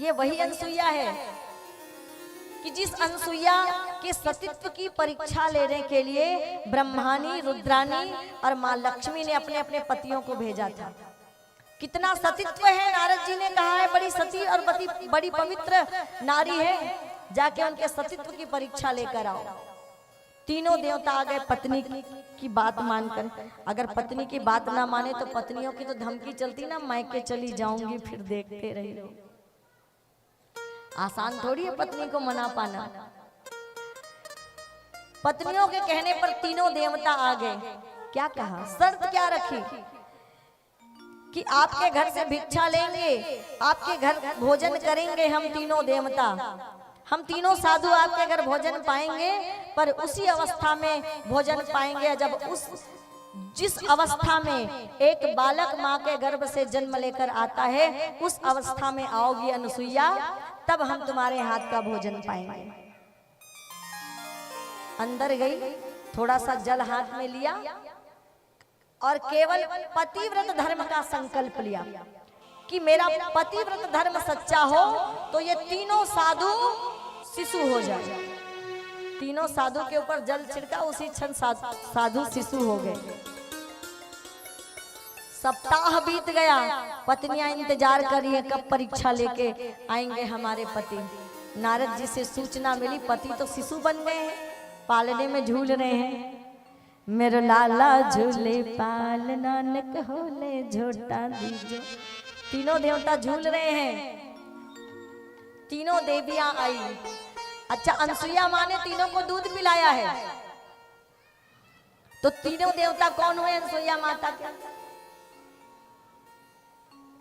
ये वही अनसुईया है कि जिस अनसुईया के सतीत्व की परीक्षा लेने के लिए ब्रह्मानी, रुद्रानी और माँ लक्ष्मी ने अपने अपने पतियों को भेजा था। कितना सतीत्व है, नारद जी ने कहा है बड़ी सती और बड़ी पवित्र नारी है, जाके उनके सतीत्व की परीक्षा लेकर आओ। तीनों देवता आ गए पत्नी की बात मानकर। अगर पत्नी की बात ना माने तो पत्नियों की तो धमकी चलती ना, मायके चली जाऊंगी फिर देखते रहिए। आसान थोड़ी है पत्नी को मना पाना। पत्नियों के कहने पर तीनों देवता आ गए। क्या कहा, शर्त क्या रखी कि आपके घर से भिक्षा लेंगे, आपके घर भोजन करेंगे हम तीनों देवता, हम तीनों साधु आपके घर भोजन पाएंगे, पर उसी अवस्था में भोजन पाएंगे जब जिस अवस्था में एक बालक माँ के गर्भ से जन्म लेकर आता है, उस अवस्था में आओगी अनुसुईया, तब हम तुम्हारे हाथ का भोजन पाएंगे। अंदर गई, थोड़ा सा जल हाथ में लिया और केवल पतिव्रत धर्म का संकल्प लिया कि मेरा पतिव्रत धर्म सच्चा हो तो ये तीनों साधु शिशु हो जाए। तीनों साधु के ऊपर जल छिड़का, उसी क्षण साधु शिशु हो गए। सप्ताह बीत गया, पत्नियां इंतजार कर रही है कब परीक्षा लेके आएंगे हमारे पति। नारद जी से सूचना मिली पति तो शिशु बन गए हैं, पालने में झूल रहे हैं। मेरा लाला झूले पाल नानक होले झोटा दीजो। तीनों देवता झूल रहे हैं, तीनों देवियां आई। अच्छा, अनसुईया माँ ने तीनों को दूध पिलाया है, तो तीनों देवता कौन हुए? अनसुईया माता के,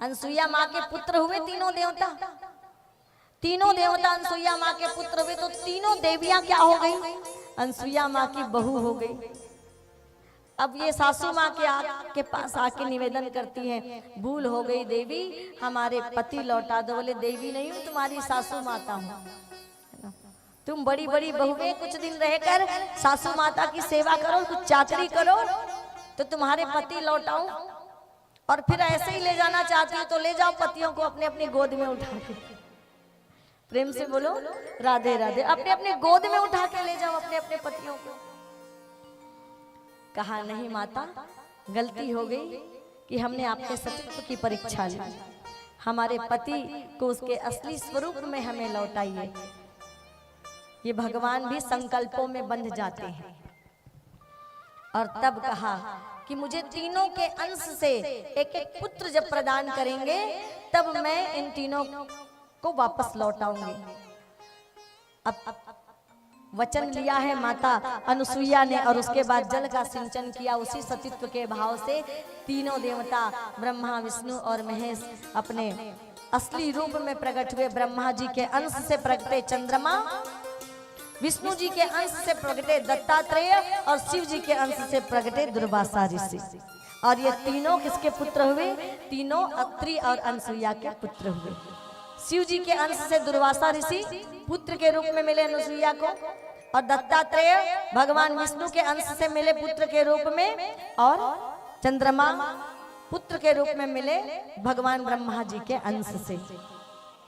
अनसुईया माँ के पुत्र हुए तीनों देवता। तीनों देवता अनसुईया माँ के पुत्र हुए, तो तीनों देवियां क्या हो गई? अनसुईया माँ की बहू हो गई। अब ये सासू माँ के पास आके निवेदन करती हैं, भूल हो गई देवी, हमारे पति लौटा दो। बोले देवी नहीं हूँ, तुम्हारी सासू माता हूँ। तुम बड़ी बड़ी बहुएं कुछ दिन रहकर सासू माता की सेवा करो, कुछ चाकरी करो, तो तुम्हारे पति लौटाऊं, और फिर ऐसे ही ले जाना चाहती हो तो ले जाओ पतियों को अपने अपनी गोद में उठा के। प्रेम से बोलो राधे राधे। अपने अपने गोद में उठा के ले जाओ अपने अपने पतियों को। कहा नहीं माता, गलती हो गई कि हमने आपके सतीत्व की परीक्षा ली, हमारे पति को उसके असली स्वरूप में हमें लौटाइए। ये भगवान भी संकल्पों में बंध जाते हैं। और तब कहा कि मुझे तीनों के अंश से एक एक पुत्र जब प्रदान करेंगे, तब मैं इन तीनों को वापस लौटाऊंगी। अब वचन लिया है माता अनुसुईया ने, और उसके बाद जल का सिंचन किया। उसी सतीत्व के भाव से तीनों देवता ब्रह्मा, विष्णु और महेश अपने असली रूप में प्रकट हुए। ब्रह्मा जी के अंश से प्रकटे चंद्रमा, विष्णु जी के अंश से प्रकटे दत्तात्रेय, और शिव जी के अंश से प्रकटे दुर्वासा ऋषि। और ये तीनों किसके पुत्र हुए? तीनों अत्रि और अनसुईया के पुत्र हुए। शिव जी के अंश से दुर्वासा ऋषि पुत्र के रूप में मिले अनुसुईया को, और दत्तात्रेय भगवान विष्णु के अंश से मिले पुत्र के रूप में, और चंद्रमा पुत्र के रूप में मिले भगवान ब्रह्मा जी के अंश से।